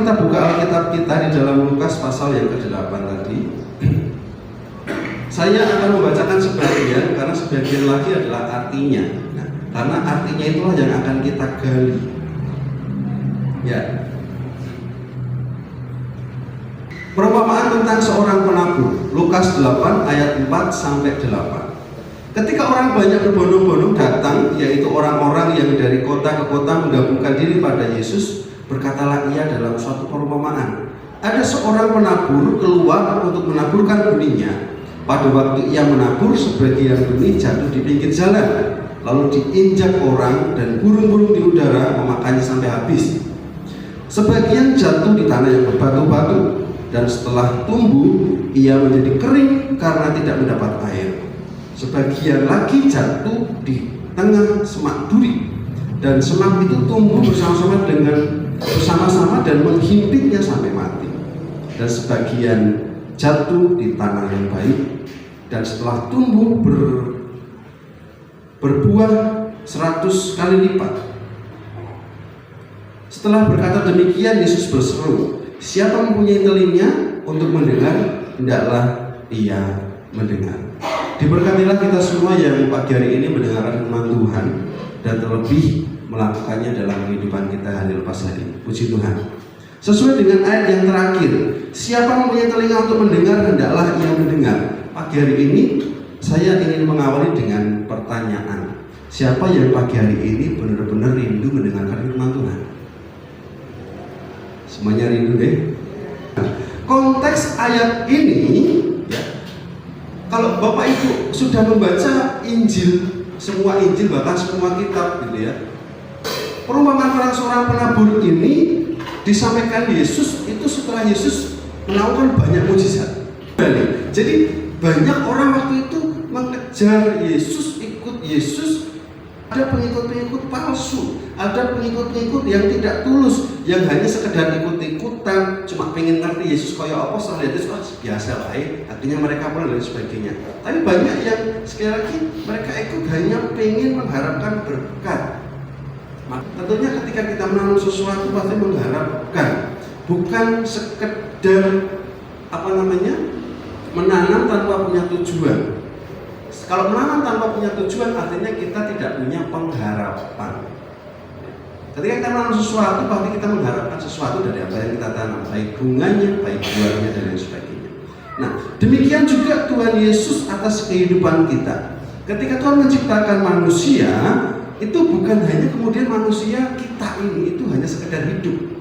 kita buka Alkitab kita di dalam Lukas pasal yang ke-8 tadi, saya akan membacakan sebagian karena sebagian lagi adalah artinya. Nah, karena artinya itulah yang akan kita gali. Ya. Perumpamaan tentang seorang penabur, Lukas 8 ayat 4 sampai 8. Ketika orang banyak berbondong-bondong datang, yaitu orang-orang yang dari kota ke kota menggabungkan diri pada Yesus, berkatalah ia dalam suatu perumpamaan. Ada seorang penabur keluar untuk menaburkan benihnya. Pada waktu ia menabur, sebagian benih jatuh di pinggir jalan, lalu diinjak orang dan burung-burung di udara memakannya sampai habis. Sebagian jatuh di tanah yang berbatu-batu, dan setelah tumbuh ia menjadi kering karena tidak mendapat air. Sebagian lagi jatuh di tengah semak duri, dan semak itu tumbuh bersama-sama dan menghimpitnya sampai mati. Dan sebagian jatuh di tanah yang baik, dan setelah tumbuh berbuah 100 kali lipat. Setelah berkata demikian, Yesus berseru, "Siapa mempunyai telinga untuk mendengar, hendaklah ia mendengar." Diberkatilah kita semua yang pagi hari ini mendengarkan firman Tuhan dan terlebih melakukannya dalam kehidupan kita hari lepas hari. Puji Tuhan. Sesuai dengan ayat yang terakhir, siapa mempunyai telinga untuk mendengar, hendaklah ia mendengar. Pagi hari ini saya ingin mengawali dengan pertanyaan. Siapa yang pagi hari ini benar-benar rindu mendengarkan firman Tuhan? Semuanya rindu deh. Konteks ayat ini, ya, kalau Bapak Ibu sudah membaca Injil, semua Injil bahkan semua kitab gitu ya, perumpamaan tentang seorang penabur ini disampaikan Yesus itu setelah Yesus melakukan banyak mujizat. Jadi banyak orang waktu itu mengejar Yesus, ikut Yesus. Ada pengikut-pengikut palsu, ada pengikut-pengikut yang tidak tulus, yang hanya sekedar ikut-ikutan, cuma pengen ngerti Yesus kayak apa, setelah Yesus biasa baik, akhirnya mereka pulang dan sebagainya. Tapi banyak yang sekali lagi mereka ikut hanya pengen mengharapkan berkat. Tentunya ketika kita menanam sesuatu pasti mengharapkan, bukan sekedar menanam tanpa punya tujuan. Kalau menanam tanpa punya tujuan artinya kita tidak punya pengharapan. Ketika kita menanam sesuatu pasti kita mengharapkan sesuatu dari apa yang kita tanam, baik bunganya, baik buahnya dan lain sebagainya. Nah, demikian juga Tuhan Yesus atas kehidupan kita. Ketika Tuhan menciptakan manusia, itu bukan hanya kemudian manusia kita ini itu hanya sekedar hidup.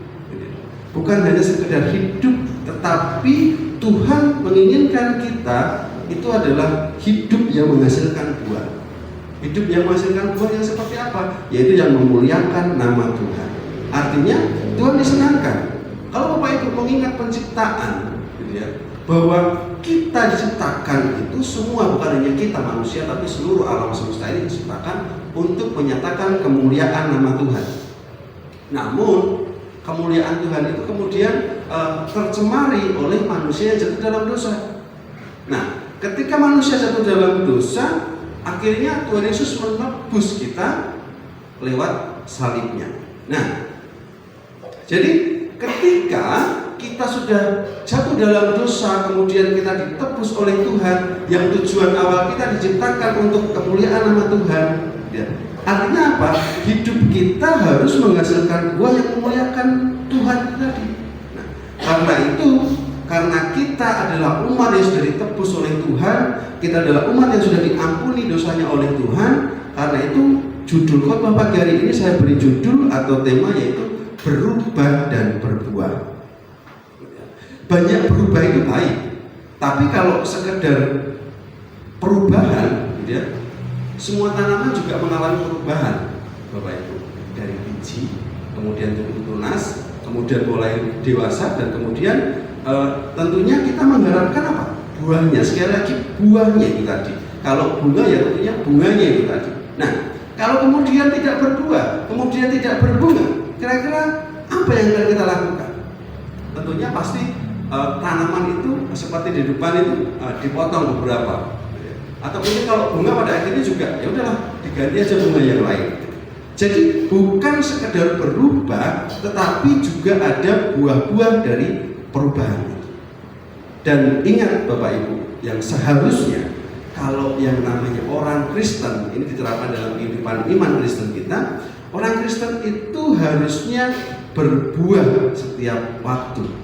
Bukan hanya sekedar hidup, tetapi Tuhan menginginkan kita itu adalah hidup yang menghasilkan buah. Hidup yang menghasilkan buah yang seperti apa? Yaitu yang memuliakan nama Tuhan. Artinya Tuhan disenangkan. Kalau Bapak Ibu mengingat penciptaan, gitu ya, bahwa kita diciptakan itu semua, bukan hanya kita manusia, tapi seluruh alam semesta ini diciptakan untuk menyatakan kemuliaan nama Tuhan. Namun kemuliaan Tuhan itu kemudian tercemari oleh manusia yang jatuh dalam dosa. Nah, ketika manusia jatuh dalam dosa, akhirnya Tuhan Yesus menebus kita lewat salibnya. Nah, jadi ketika kita sudah jatuh dalam dosa, kemudian kita ditebus oleh Tuhan, yang tujuan awal kita diciptakan untuk kemuliaan nama Tuhan, ya. Artinya apa? Hidup kita harus menghasilkan buah yang memuliakan Tuhan tadi. Nah, karena kita adalah umat yang sudah ditebus oleh Tuhan, kita adalah umat yang sudah diampuni dosanya oleh Tuhan. Karena itu judul khotbah pagi hari ini saya beri judul atau tema yaitu berubah dan berbuah. Banyak berubah itu baik, tapi kalau sekedar perubahan, gitu ya, semua tanaman juga mengalami perubahan, Bapak Ibu, dari biji, kemudian tumbuh tunas, kemudian mulai dewasa, dan kemudian tentunya kita mengharapkan apa? Buahnya. Sekali lagi buahnya itu tadi. Kalau bunga ya tentunya bunganya itu tadi. Nah, kalau kemudian tidak berbuah, kemudian tidak berbunga, kira-kira apa yang akan kita lakukan? Tentunya pasti tanaman itu seperti di depan itu dipotong beberapa. Atau mungkin kalau bunga pada akhirnya juga ya udahlah diganti aja bunga yang lain. Jadi bukan sekedar berubah, tetapi juga ada buah-buah dari perubahan itu. Dan ingat Bapak Ibu, yang seharusnya kalau yang namanya orang Kristen, ini diterapkan dalam kehidupan iman Kristen kita, orang Kristen itu harusnya berbuah setiap waktu,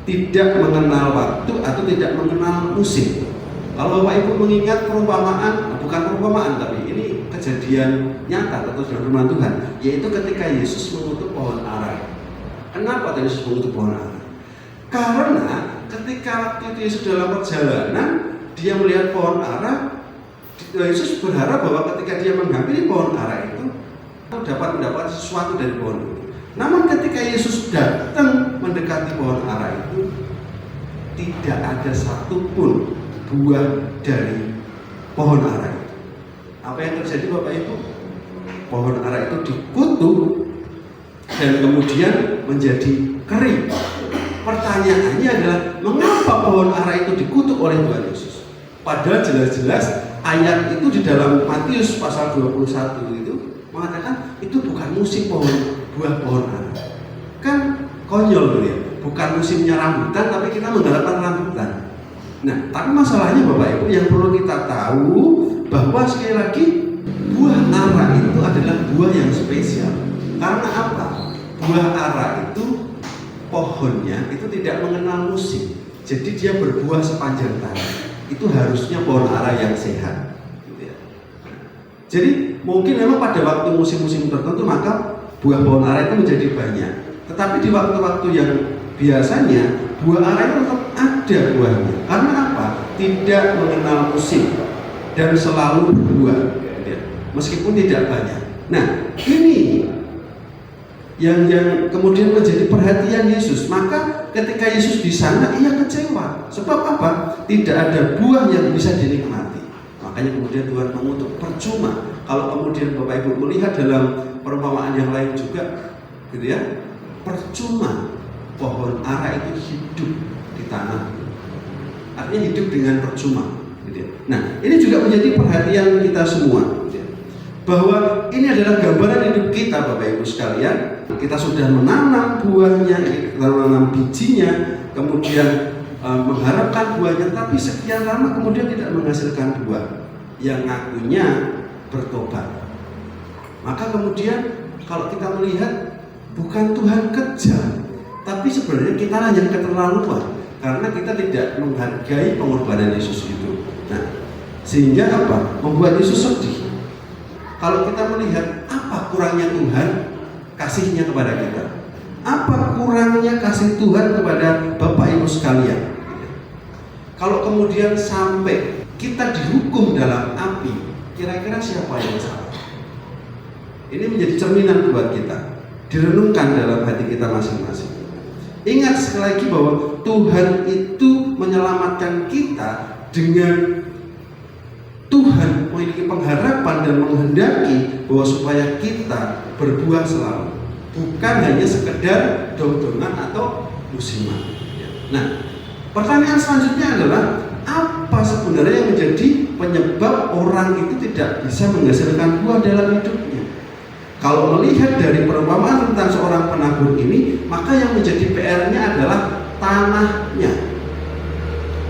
tidak mengenal waktu atau tidak mengenal musim. Kalau Bapak Ibu mengingat perumpamaan, bukan perumpamaan tapi ini kejadian nyata atau dalam firman Tuhan, yaitu ketika Yesus mengutuk pohon ara. Kenapa Yesus mengutuk pohon ara? Karena ketika waktu itu Yesus dalam perjalanan, dia melihat pohon ara, Yesus berharap bahwa ketika dia menghampiri pohon ara itu dapat mendapat sesuatu dari pohon itu. Namun ketika Yesus datang mendekati pohon ara itu, tidak ada satupun buah dari pohon ara itu. Apa yang terjadi Bapak Ibu? Pohon ara itu dikutuk dan kemudian menjadi kering. Pertanyaannya adalah, mengapa pohon ara itu dikutuk oleh Tuhan Yesus? Padahal jelas-jelas ayat itu di dalam Matius pasal 21 itu mengatakan itu bukan musim buah pohon ara. Kan konyol ya, bukan musimnya rambutan tapi kita mengharapkan rambutan. Nah, tapi masalahnya Bapak Ibu yang perlu kita tahu bahwa sekali lagi buah ara itu adalah buah yang spesial. Karena apa? Buah ara itu pohonnya itu tidak mengenal musim. Jadi dia berbuah sepanjang tahun. Itu harusnya pohon ara yang sehat. Gitu ya. Jadi mungkin memang pada waktu musim-musim tertentu maka buah pohon ara itu menjadi banyak. Tetapi di waktu-waktu yang biasanya buah ara itu tetap ada buahnya. Karena apa? Tidak mengenal musim dan selalu berbuah, meskipun tidak banyak. Nah, ini yang kemudian menjadi perhatian Yesus. Maka ketika Yesus di sana, ia kecewa. Sebab apa? Tidak ada buah yang bisa dinikmati. Makanya kemudian Tuhan mengutuk. Percuma kalau kemudian Bapak Ibu melihat dalam perumpamaan yang lain juga, gitu ya. Percuma pohon ara itu hidup di tanah, artinya hidup dengan percuma, gitu ya. Nah, ini juga menjadi perhatian kita semua, gitu ya. Bahwa ini adalah gambaran hidup kita Bapak Ibu sekalian. Kita sudah menanam buahnya, kita menanam bijinya, kemudian mengharapkan buahnya, tapi sekian lama kemudian tidak menghasilkan buah yang ngakunya bertobat. Maka kemudian kalau kita melihat bukan Tuhan kejam, tapi sebenarnya kita lah yang keterlaluan karena kita tidak menghargai pengorbanan Yesus itu. Nah, sehingga apa? Membuat Yesus sedih. Kalau kita melihat apa kurangnya Tuhan kasihnya kepada kita, apa kurangnya kasih Tuhan kepada Bapak Ibu sekalian. Kalau kemudian sampai kita dihukum dalam api, kira-kira siapa yang salah? Ini menjadi cerminan buat kita, direnungkan dalam hati kita masing-masing. Ingat sekali lagi bahwa Tuhan itu menyelamatkan kita dengan Tuhan memiliki pengharapan dan menghendaki bahwa supaya kita berbuah selalu, bukan hanya sekedar daun-daunan atau musiman. Nah, pertanyaan selanjutnya adalah apa sebenarnya yang menjadi penyebab orang itu tidak bisa menghasilkan buah dalam hidupnya? Kalau melihat dari perumpamaan tentang seorang penabur ini, maka yang menjadi PR-nya adalah tanahnya.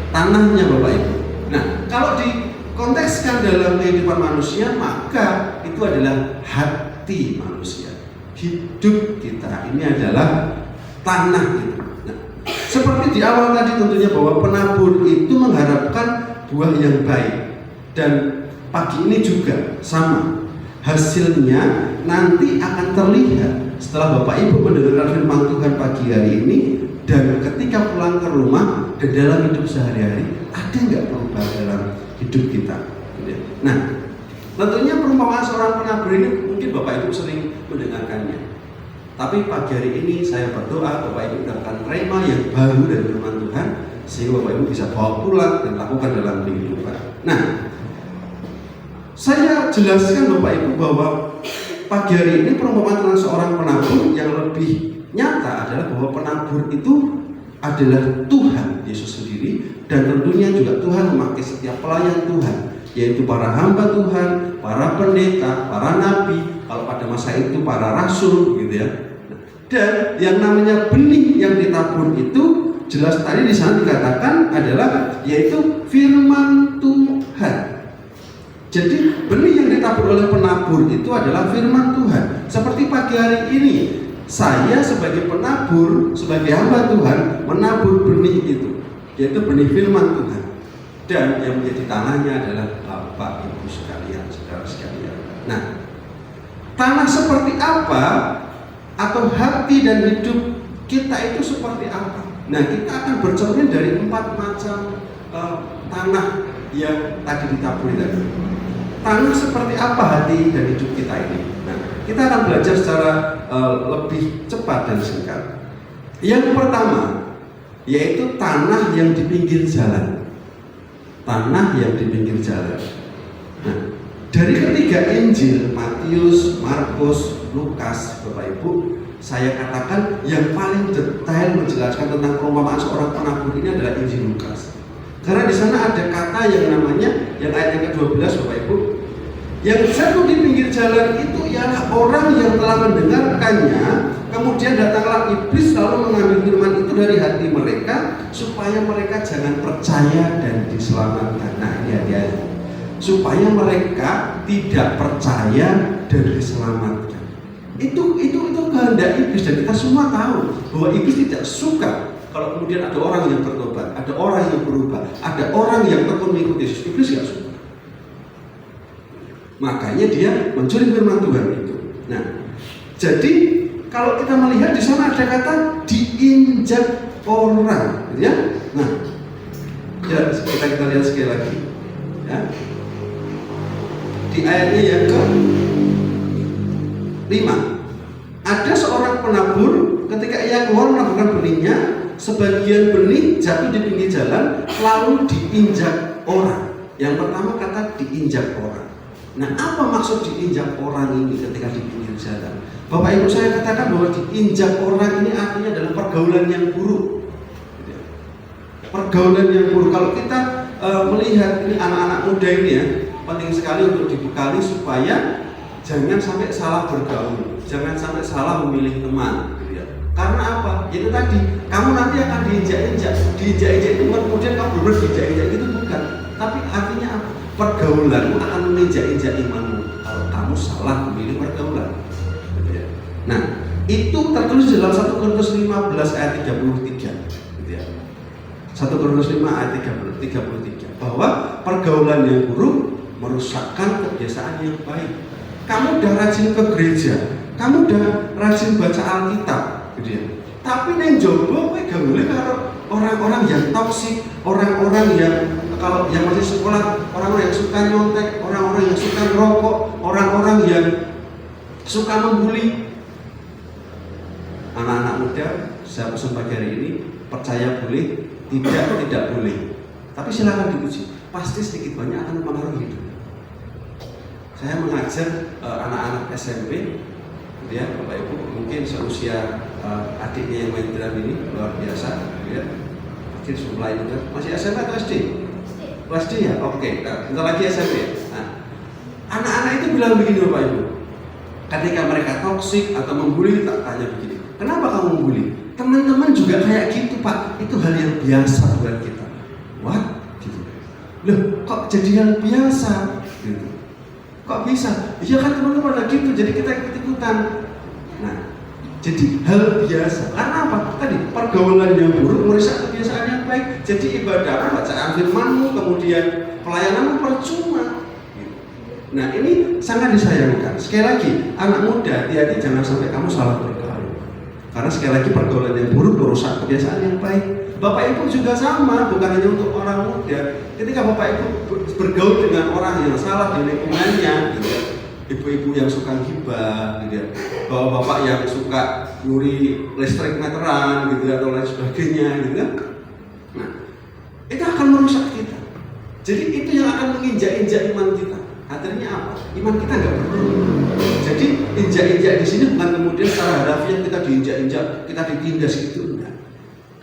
Tanahnya Bapak Ibu. Nah, kalau dikontekskan dalam kehidupan manusia, maka itu adalah hati manusia. Hidup kita ini adalah tanah itu. Nah, seperti di awal tadi tentunya bahwa penabur itu mengharapkan buah yang baik. Dan pagi ini juga sama. Hasilnya nanti akan terlihat setelah Bapak Ibu mendengarkan firman Tuhan pagi hari ini, dan ketika pulang ke rumah dan dalam hidup sehari-hari, ada nggak perubahan dalam hidup kita? Nah, tentunya perumpamaan seorang penabur ini mungkin Bapak Ibu sering mendengarkannya. Tapi pagi hari ini saya berdoa Bapak Ibu mendapatkan rema yang baru dari firman Tuhan, sehingga Bapak Ibu bisa bawa pulang dan lakukan dalam kehidupan. Nah, saya jelaskan Bapak Ibu bahwa pagi hari ini perumpamaan tentang seorang penabur yang lebih nyata adalah bahwa penabur itu adalah Tuhan Yesus sendiri, dan tentunya juga Tuhan memakai setiap pelayan Tuhan, yaitu para hamba Tuhan, para pendeta, para nabi, kalau pada masa itu para rasul gitu ya. Dan yang namanya benih yang ditabur itu jelas tadi di sana dikatakan adalah yaitu firman Tuhan. Jadi benih yang ditabur oleh penabur itu adalah firman Tuhan. Seperti pagi hari ini saya sebagai penabur, sebagai hamba Tuhan menabur benih itu, yaitu benih firman Tuhan. Dan yang menjadi tanahnya adalah Bapak Ibu sekalian, saudara sekalian. Nah, tanah seperti apa atau hati dan hidup kita itu seperti apa? Nah, kita akan bercermin dari 4 macam tanah yang tadi ditaburi tadi. Tanah seperti apa hati dan hidup kita ini? Nah, kita akan belajar secara lebih cepat dan singkat. Yang pertama, yaitu tanah yang di pinggir jalan. Tanah yang di pinggir jalan. Nah, dari ketiga Injil, Matius, Markus, Lukas, Bapak Ibu, saya katakan yang paling detail menjelaskan tentang perumpamaan seorang penabur ini adalah Injil Lukas. Karena di sana ada kata yang namanya, yang ayat yang ke-12 Bapak Ibu, yang jatuh di pinggir jalan itu ialah orang yang telah mendengarkannya, kemudian datanglah iblis lalu mengambil firman itu dari hati mereka, supaya mereka jangan percaya dan diselamatkan. Nah, dia supaya mereka tidak percaya dan diselamatkan. Itu kehendak iblis, dan kita semua tahu bahwa iblis tidak suka kalau kemudian ada orang yang bertobat, ada orang yang berubah, ada orang yang tekun mengikuti Yesus. Iblis tidak suka. Makanya dia mencuri firman Tuhan itu. Nah, jadi kalau kita melihat di sana ada kata diinjak orang, gitu ya. Nah, ya kita lihat sekali lagi, ya. Di ayatnya yang ke-5, ada seorang penabur ketika ia keluar menaburkan benihnya, sebagian benih jatuh di pinggir jalan lalu diinjak orang. Yang pertama kata diinjak orang. Nah, apa maksud diinjak orang ini ketika di pinggir jalan? Bapak Ibu, saya katakan bahwa diinjak orang ini artinya adalah pergaulan yang buruk. Pergaulan yang buruk. Kalau kita melihat ini anak-anak muda ini ya, penting sekali untuk dibekali supaya jangan sampai salah bergaul, jangan sampai salah memilih teman. Karena apa? Itu tadi, kamu nanti akan diinjak-injak itu kemudian kamu benar diinjak-injak itu bukan. Tapi artinya apa? Pergaulanmu akan menginjak-injak imanmu kalau kamu salah memilih pergaulan. Nah, itu tertulis dalam 1 Korintus 15 ayat 33. 1 Korintus 5 ayat 33 bahwa pergaulan yang buruk merusakkan kebiasaan yang baik. Kamu udah rajin ke gereja, kamu udah rajin baca Alkitab, gitu ya. Tapi neng jowo kowe gaule karo orang-orang yang toksik, orang-orang yang kalau yang masih sekolah, orang-orang yang suka nyontek, orang-orang yang suka merokok, orang-orang yang suka membuli. Anak-anak muda, saya pesan pagi hari ini, percaya boleh, tidak boleh. Tapi silakan diuji, pasti sedikit banyak akan mempengaruhi hidup. Saya mengajar anak-anak SMP, ya Bapak Ibu, mungkin seusia adiknya yang main drum ini luar biasa, ya. Mungkin mulai juga masih SMP atau SD? Kelas D ya? Oke, bentar lagi SMP. Nah, anak-anak itu bilang begini Bapak Ibu, ketika mereka toksik atau membuli, tak tanya begini, kenapa kamu membuli? Teman-teman juga kayak gitu Pak, itu hal yang biasa buat kita. What? Gitu. Loh, kok jadi yang biasa? Gitu. Kok bisa? Iya kan teman-teman lagi gitu, jadi kita ikut-ikutan. Nah, jadi hal biasa. Karena apa? Tadi pergaulan yang buruk merusak kebiasaan yang baik. Jadi ibadah, bacaan firmanmu, kemudian pelayananmu percuma. Nah, ini sangat disayangkan. Sekali lagi, anak muda, hati-hati jangan sampai kamu salah bergaul. Karena sekali lagi pergaulan yang buruk merusak kebiasaan yang baik. Bapak Ibu juga sama, bukan hanya untuk orang muda. Ketika Bapak Ibu bergaul dengan orang yang salah di lingkungannya, gitu ya. Ibu-ibu yang suka gibah, gitu ya. Bapak-bapak yang suka nyuri listrik meteran, gitu ya, atau lain sebagainya, gitu kan. Nah, itu akan merusak kita. Jadi itu yang akan menginjak-injak iman kita. Artinya apa? Iman kita nggak perlu. Jadi injak-injak di sini bukan kemudian secara harafiah kita diinjak-injak, kita ditindas gitu, enggak.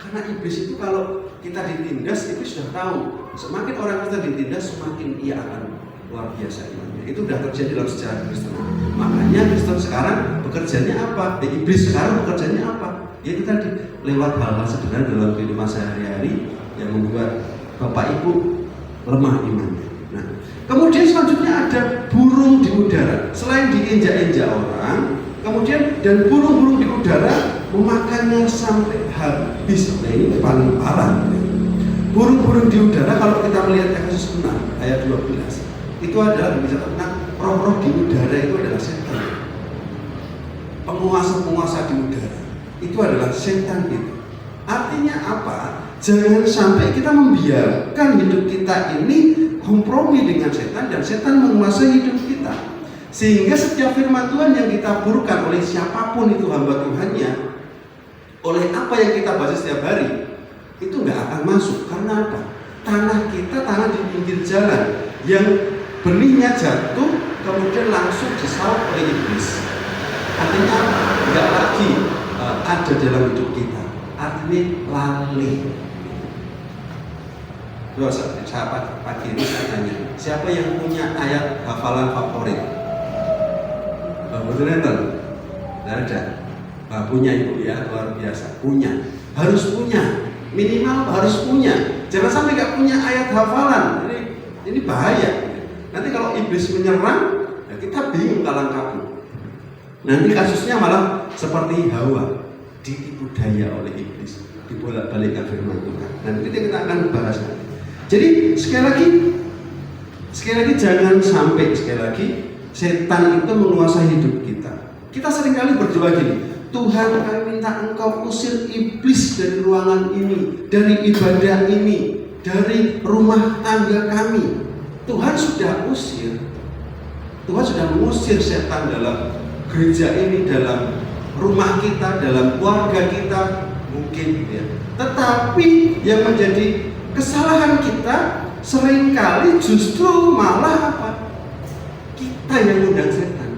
Karena iblis itu kalau kita ditindas, itu sudah tahu. Semakin orang kita ditindas, semakin ia akan luar biasa imannya. Itu sudah terjadi dalam sejarah Kristen. Makanya Kristen sekarang bekerjanya apa? Iblis sekarang bekerjanya apa? Yaitu tadi lewat hal-hal sederhana dalam kehidupan sehari-hari yang membuat Bapak Ibu lemah imannya. Nah, kemudian selanjutnya ada burung di udara. Selain diinjak-injak orang, kemudian dan burung-burung di udara memakannya sampai habis. Nah, ini paling parah. Burung-burung di udara, kalau kita melihat Efesus 6 ayat 12, itu adalah berbicara tentang roh-roh di udara. Itu adalah setan. Penguasa-penguasa di udara itu adalah setan itu. Artinya apa? Jangan sampai kita membiarkan hidup kita ini kompromi dengan setan dan setan menguasai hidup kita. Sehingga setiap firman Tuhan yang kita burukkan oleh siapapun itu hamba Tuhannya, oleh apa yang kita baca setiap hari, itu nggak akan masuk. Karena apa? Tanah kita tanah di pinggir jalan yang benihnya jatuh kemudian langsung disaup oleh iblis. Artinya nggak lagi ada dalam hidup kita. Artinya lalih. Sahabat pagi ini saya tanya, siapa yang punya ayat hafalan favorit? Betul kan? Tidak ada. Punya ibu ya, luar biasa. Punya, harus punya. Minimal harus punya. Jangan sampai nggak punya ayat hafalan. Ini bahaya. Nanti kalau iblis menyerang, ya kita bingung kalang kabut. Nanti kasusnya malah seperti Hawa, ditipu daya oleh iblis, dibolak-balikkan firman Tuhan. Nanti kita akan bahas. Jadi sekali lagi jangan sampai setan itu menguasai hidup kita. Kita seringkali berdoa gini, Tuhan, kami minta Engkau usir iblis dari ruangan ini, dari ibadah ini, dari rumah tangga kami. Tuhan sudah usir. Tuhan sudah mengusir setan dalam gereja ini, dalam rumah kita, dalam keluarga kita, mungkin ya. Tetapi yang menjadi kesalahan kita seringkali justru malah apa? Kita yang mengundang setan.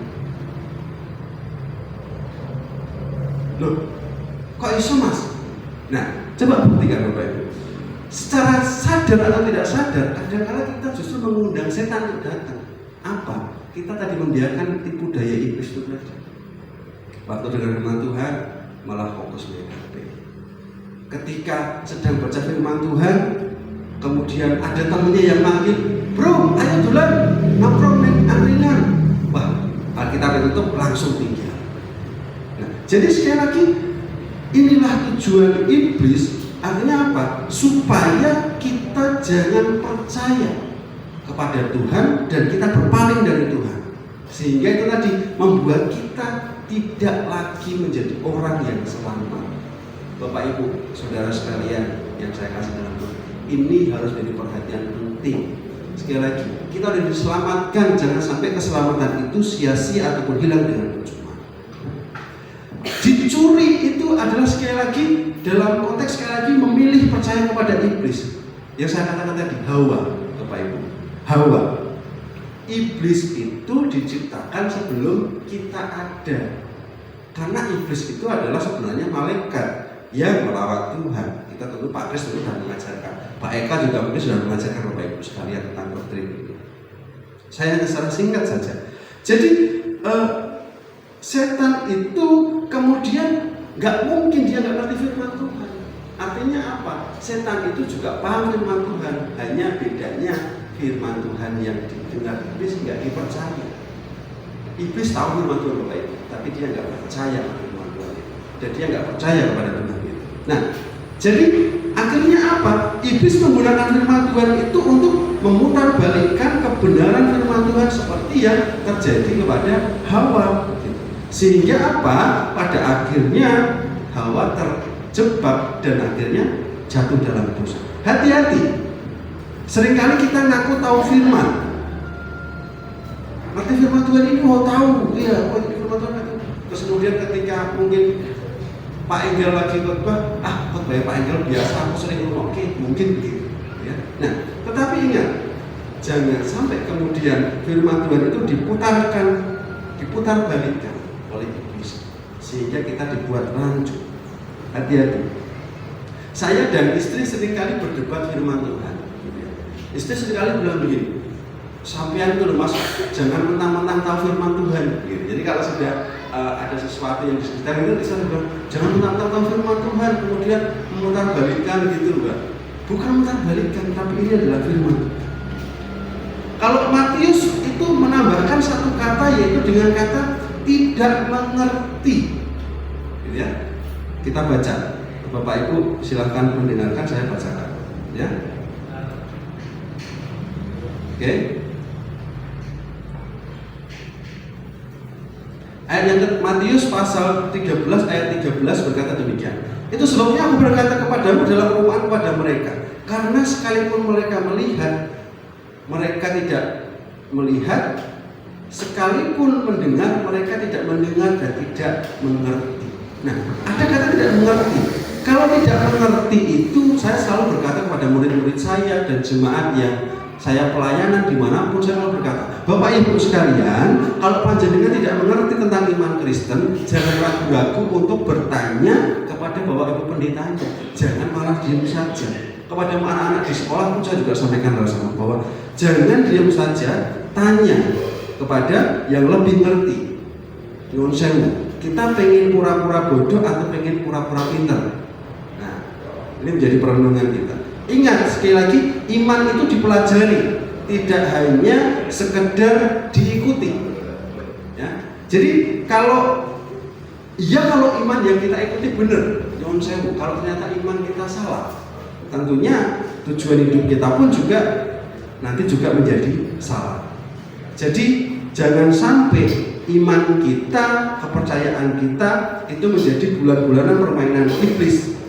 Loh, kok iso mas? Nah, coba buktikan Bapak Ibu. Secara sadar atau tidak sadar, kadang-kadang kita justru mengundang setan untuk datang. Apa? Kita tadi membiarkan tipu daya iblis itu saja. Waktu dengar firman Tuhan, malah fokus main HP. Ketika sedang baca firman Tuhan, kemudian ada temannya yang manggil, bro, ayo duluan nongkrong main angkringan. Wah, Alkitab itu langsung tinggal. Nah, jadi sekali lagi, inilah tujuan iblis. Artinya apa? Supaya kita jangan percaya kepada Tuhan dan kita berpaling dari Tuhan. Sehingga itu tadi membuat kita tidak lagi menjadi orang yang selamat. Bapak Ibu, saudara sekalian yang saya kasih dalam Tuhan, ini harus jadi perhatian penting. Sekali lagi, kita sudah diselamatkan, jangan sampai keselamatan itu sia-sia ataupun hilang dengan percuma. Dicuri itu adalah sekali lagi dalam konteks sekali lagi memilih percaya kepada iblis. Yang saya katakan tadi, Hawa, Bapak Ibu. Hawa. Iblis itu diciptakan sebelum kita ada. Karena iblis itu adalah sebenarnya malaikat yang melawat Tuhan. Kita tentu Pak Kris sudah mengajarkan, Pak Eka juga mungkin sudah mengajarkan Bapak Ibu sekalian tentang doktrin ini. Saya hanya secara singkat saja. Jadi setan itu kemudian nggak mungkin dia nggak ngerti firman Tuhan. Artinya apa? Setan itu juga paham firman Tuhan. Hanya bedanya firman Tuhan yang didengar iblis nggak dipercaya. Iblis tahu firman Tuhan Bapak Ibu, tapi dia nggak percaya firman Tuhan itu. Dan dia nggak percaya kepada Tuhan itu. Nah, jadi akhirnya apa? Iblis menggunakan firman Tuhan itu untuk memutarbalikkan kebenaran firman Tuhan seperti yang terjadi kepada Hawa. Sehingga apa? Pada akhirnya Hawa terjebak dan akhirnya jatuh dalam dosa. Hati-hati. Seringkali kita ngaku tahu firman. Arti firman Tuhan ini mau tahu, iya, ini firman Tuhan itu. Terus kemudian ketika mungkin Pak Engel lagi khotbah, khotbah Pak Engel biasa, aku sering ngomong, oke, mungkin begitu. Ya. Nah, tetapi ingat, jangan sampai kemudian firman Tuhan itu diputar balikkan oleh iblis, sehingga kita dibuat rancu. Hati-hati. Saya dan istri seringkali berdebat firman Tuhan. Istri seringkali bilang begini, sampean itu loh Mas, jangan mentang-mentang tahu firman Tuhan gitu. Jadi kalau sudah ada sesuatu yang di sekitar itu bisa bilang, jangan mentang-mentang tahu firman Tuhan kemudian memutar balikan gitu loh. Bukan memutar balikan, tapi ini adalah firman. Kalau Matius itu menambahkan satu kata, yaitu dengan kata tidak mengerti gitu ya. Kita baca, Bapak Ibu silahkan mendengarkan, saya bacakan ya. Oke. Ayat yang Matius pasal 13 ayat 13 berkata demikian. Itu sebabnya aku berkata kepadamu dalam perumpamaan kepada mereka, karena sekalipun mereka melihat, mereka tidak melihat, sekalipun mendengar, mereka tidak mendengar dan tidak mengerti. Nah, ada kata tidak mengerti. Kalau tidak mengerti itu, saya selalu berkata kepada murid-murid saya dan jemaat yang saya pelayanan dimanapun, saya selalu berkata, Bapak Ibu sekalian, kalau panjenengan tidak mengerti tentang iman Kristen, jangan ragu-ragu untuk bertanya kepada Bapak Ibu pendetanya. Jangan malah diam saja. Kepada anak-anak di sekolah pun saya juga sampaikan sama bahwa jangan diam saja, tanya kepada yang lebih ngerti. Nyuwun sewu, kita pengen pura-pura bodoh atau pengen pura-pura pintar? Nah, ini menjadi perenungan kita. Ingat sekali lagi, iman itu dipelajari, tidak hanya sekedar diikuti. Ya. Jadi kalau iman yang kita ikuti benar, nyuwun sewu. Kalau ternyata iman kita salah, tentunya tujuan hidup kita pun juga nanti juga menjadi salah. Jadi jangan sampai iman kita, kepercayaan kita itu menjadi bulan-bulanan permainan iblis,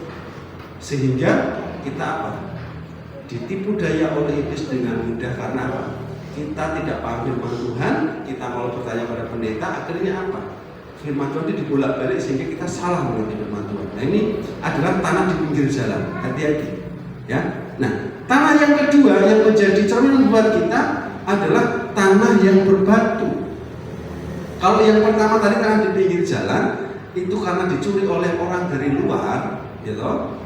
sehingga kita apa? Ditipu daya oleh iblis dengan mudah. Karena apa? Kita tidak paham firman Tuhan, kita mau bertanya pada pendeta, akhirnya apa? Firman Tuhan itu dibolak-balik sehingga kita salah mengerti firman Tuhan. Nah, ini adalah tanah di pinggir jalan. Hati-hati. Ya. Nah, tanah yang kedua yang menjadi cerminan buat kita adalah tanah yang berbatu. Kalau yang pertama tadi tanah di pinggir jalan itu karena dicuri oleh orang dari luar, gitu.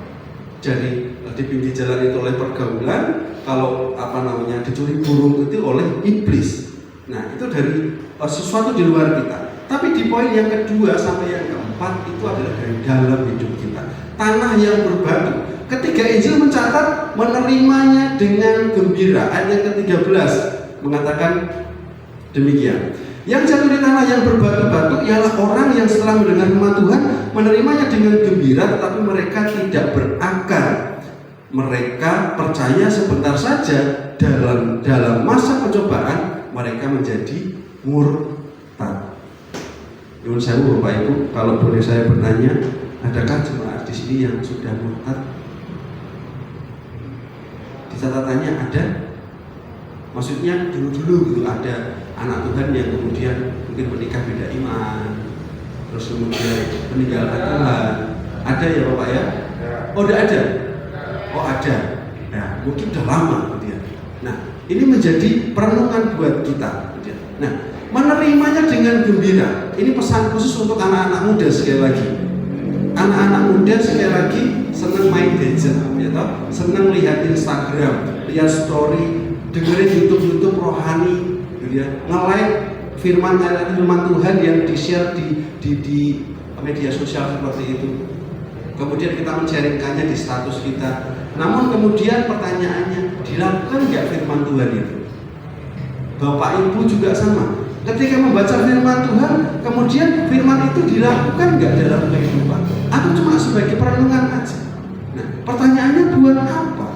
Jadi di pinggir jalan itu oleh pergaulan, kalau dicuri burung itu oleh iblis. Nah, itu dari sesuatu di luar kita. Tapi di poin yang kedua sampai yang keempat itu adalah dari dalam hidup kita. Tanah yang berbatu. Ketika Injil mencatat menerimanya dengan gembira. Ayat yang ke-13 mengatakan demikian. Yang jatuh di tanah yang berbatu-batu ialah orang yang setelah mendengar firman Tuhan menerimanya dengan gembira, tetapi mereka tidak berakar. Mereka percaya sebentar saja, dalam masa pencobaan mereka menjadi murtad. Nyuwun sewu Bapak Ibu, kalau boleh saya bertanya, adakah jemaat di sini yang sudah murtad? Di catatannya ada. Maksudnya dulu-dulu gitu ada anak Tuhan yang kemudian mungkin menikah beda iman, terus kemudian meninggalkan Tuhan. Ada ya Bapak ya? Oh, tidak ada? Oh, ada. Ya, mungkin sudah lama kemudian. Nah, ini menjadi perenungan buat kita. Nah, menerimanya dengan gembira. Ini pesan khusus untuk anak-anak muda sekali lagi. Anak-anak muda sekali lagi senang main gadget, ya toh? Senang lihat Instagram, lihat story, dengerin YouTube rohani, gitu ya. Nge-like firman Tuhan yang di-share di media sosial seperti itu. Kemudian kita men-sharingkannya di status kita. Namun kemudian pertanyaannya, dilakukan nggak firman Tuhan itu? Bapak Ibu juga sama. Ketika membaca firman Tuhan, kemudian firman itu dilakukan nggak dalam kehidupan? Atau cuma sebagai perenungan aja? Nah, pertanyaannya buat apa?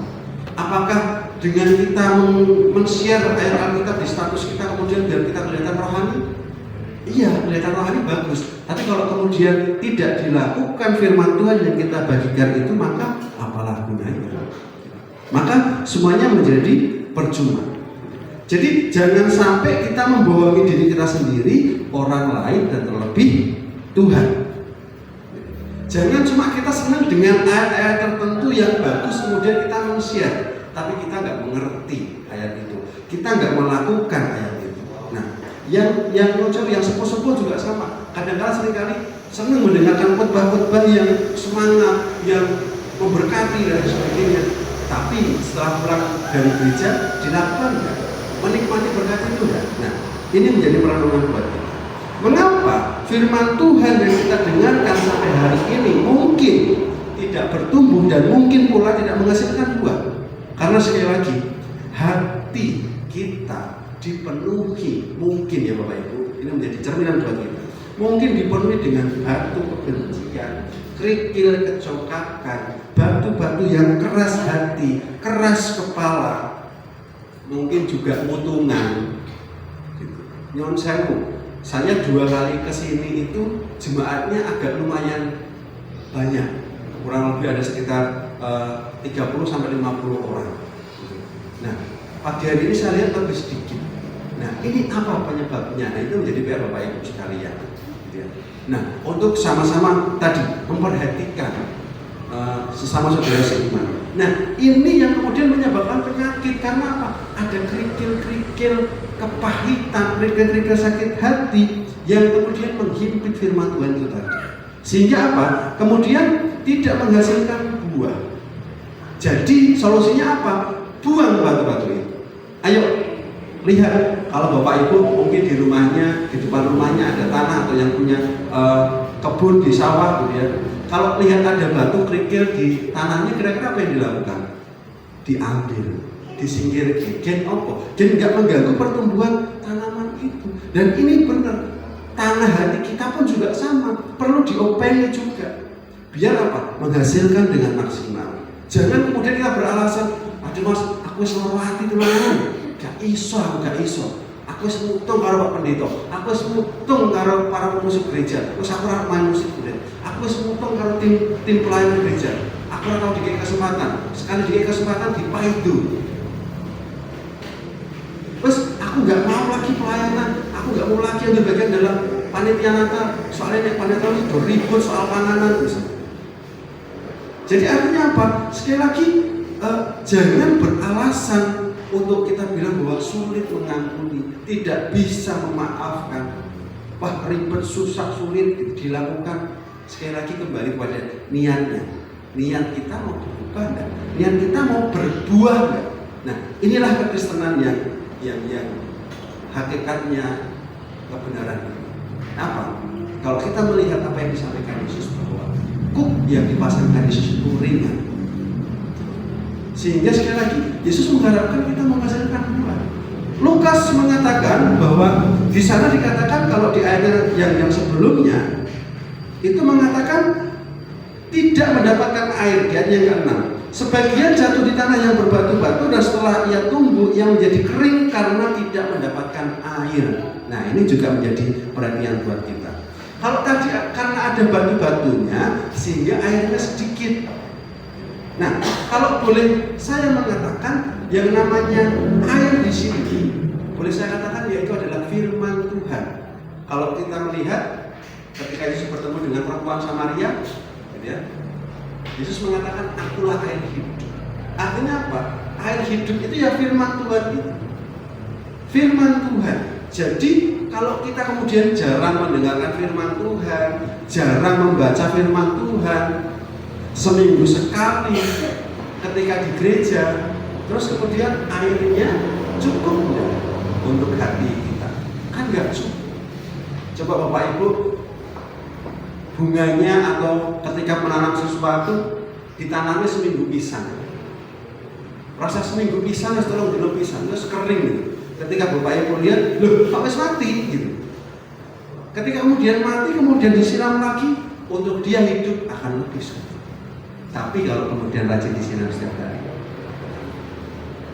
Apakah dengan kita men-share ayat Alkitab di status kita kemudian biar kita kelihatan rohani? Iya, kelihatan rohani bagus. Tapi kalau kemudian tidak dilakukan firman Tuhan yang kita bagikan itu, maka apalah gunanya? Maka semuanya menjadi percuma. Jadi jangan sampai kita membohongi diri kita sendiri, orang lain, dan terlebih Tuhan. Jangan cuma kita senang dengan ayat-ayat tertentu yang bagus kemudian kita men-share, tapi kita nggak mengerti ayat itu, kita nggak melakukan ayat itu. Nah, yang muncul, yang sepuh-sepuh juga sama. Kadang-kadang seringkali senang mendengarkan khotbah-khotbah yang semangat, yang memberkati dan sebagainya. Tapi setelah pulang dari gereja dilakukan nggak? menikmati berkat itu enggak? Nah, ini menjadi perenungan buat kita. Mengapa firman Tuhan yang kita dengarkan sampai hari ini mungkin tidak bertumbuh dan mungkin pula tidak menghasilkan buah? Karena sekali lagi, hati kita dipenuhi, mungkin ya Bapak Ibu, ini menjadi cerminan buat kita, mungkin dipenuhi dengan batu kebencian, kerikil kecokakan, batu-batu yang keras hati, keras kepala, mungkin juga mutungan gitu. Nyon sewu, saya 2 kali kesini itu jemaatnya agak lumayan banyak, kurang lebih ada sekitar 30-50 orang gitu. Nah, pagi hari ini saya lihat lebih sedikit. Nah, ini apa penyebabnya? Nah, itu menjadi PR Bapak Ibu sekalian. Nah, untuk sama-sama tadi memperhatikan sesama saudara seiman. Nah, ini yang kemudian menyebabkan penyakit. Karena apa? Ada kerikil-kerikil kepahitan, kerikil-kerikil sakit hati yang kemudian menghimpit firman Tuhan itu tadi. Sehingga apa? Kemudian tidak menghasilkan buah. Jadi solusinya apa? Buang batu-batu itu. Ayo lihat, kalau Bapak Ibu mungkin di rumahnya, di depan rumahnya ada tanah atau yang punya kebun di sawah gitu ya. Kalau lihat ada batu kerikil di tanahnya, kira-kira apa yang dilakukan? Diambil, disingkirkan. Gen opo? Gen nggak mengganggu pertumbuhan tanaman itu. Dan ini benar, tanah hati kita pun juga sama, perlu diopeni juga. Biar apa? Menghasilkan dengan maksimal. Jangan kemudian kita beralasan, aduh mas, aku selalu hati teman. Gak iso, aku semutung karo Pak Pendeta, aku semutung karo para pemusik gereja, terus aku ora main musik gereja, aku semutung karo tim pelayan gereja, aku ora tau dikasih kesempatan, sekali dikasih kesempatan dipaidu. Terus aku gak mau lagi pelayanan, aku gak mau lagi ambil bagian dalam panitia Natal, soalnya nek panitia Natal itu ribut soal panganan terus. Jadi artinya apa? Sekali lagi jangan beralasan untuk kita bilang bahwa sulit mengampuni, tidak bisa memaafkan, wah ribet, susah, sulit dilakukan. Sekali lagi kembali pada niatnya. Niat kita mau berubah enggak? Niat kita mau berbuah enggak? Nah, inilah kekristenan yang hakikatnya kebenaran. Apa? Kalau kita melihat apa yang disampaikan Yesus bahwa kuk yang dipasangkan Yesus itu ringan. Sehingga sekali lagi Yesus mengharapkan kita menghasilkan buah. Lukas mengatakan bahwa di sana dikatakan kalau di ayat yang sebelumnya itu mengatakan tidak mendapatkan air, di ayat yang ke-6. Sebagian jatuh di tanah yang berbatu-batu dan setelah ia tumbuh ia menjadi kering karena tidak mendapatkan air. Nah, ini juga menjadi perhatian buat kita. Kalau tadi karena ada batu-batunya sehingga airnya sedikit. Nah, kalau boleh saya mengatakan yang namanya air di sini, boleh saya katakan yaitu adalah firman Tuhan. Kalau kita melihat ketika Yesus bertemu dengan perempuan Samaria, gitu ya, Yesus mengatakan akulah air hidup. Artinya apa? Air hidup itu ya firman Tuhan itu. Firman Tuhan. Jadi kalau kita kemudian jarang mendengarkan firman Tuhan, jarang membaca firman Tuhan, seminggu sekali ketika di gereja, terus kemudian airnya cukup enggak untuk hati kita? Kan enggak cukup. Coba Bapak Ibu, bunganya atau ketika menanam sesuatu ditanamnya seminggu pisang, proses seminggu pisang setelah dulu pisang terus kering gitu. Ketika Bapak Ibu lihat, loh kok wis mati gitu. Ketika kemudian mati, kemudian disiram lagi, untuk dia hidup akan lebih sulit. Tapi kalau kemudian rajin disiram setiap hari,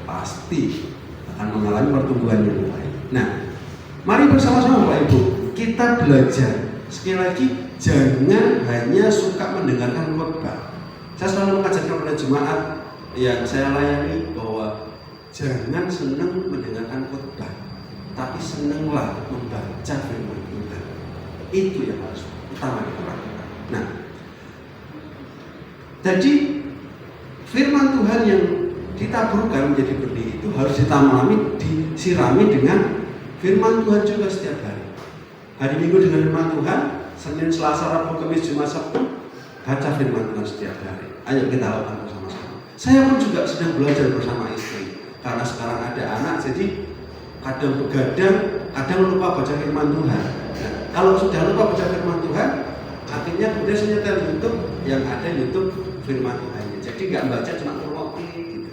pasti akan mengalami pertumbuhan yang baik. Nah, mari bersama-sama Bapak Ibu kita belajar. Sekali lagi, jangan hanya suka mendengarkan khotbah. Saya selalu mengajarkan kepada jemaat yang saya layani bahwa jangan senang mendengarkan khotbah, tapi senanglah membaca firman Tuhan. Itu yang harus utama kita lakukan. Nah, jadi firman Tuhan yang ditaburkan menjadi benih itu harus disirami dengan firman Tuhan juga setiap hari. Hari Minggu dengan firman Tuhan, Senin, Selasa, Rabu, Kamis, Jumat, Sabtu baca firman Tuhan setiap hari. Ayo kita lakukan bersama-sama. Saya pun juga sedang belajar bersama istri, karena sekarang ada anak, jadi kadang begadang, kadang lupa baca firman Tuhan. Nah, kalau sudah lupa baca firman Tuhan, akhirnya kemudian saya nyetel YouTube yang ada YouTube firman Tuhan. Jadi nggak baca, cuma ngeloki gitu.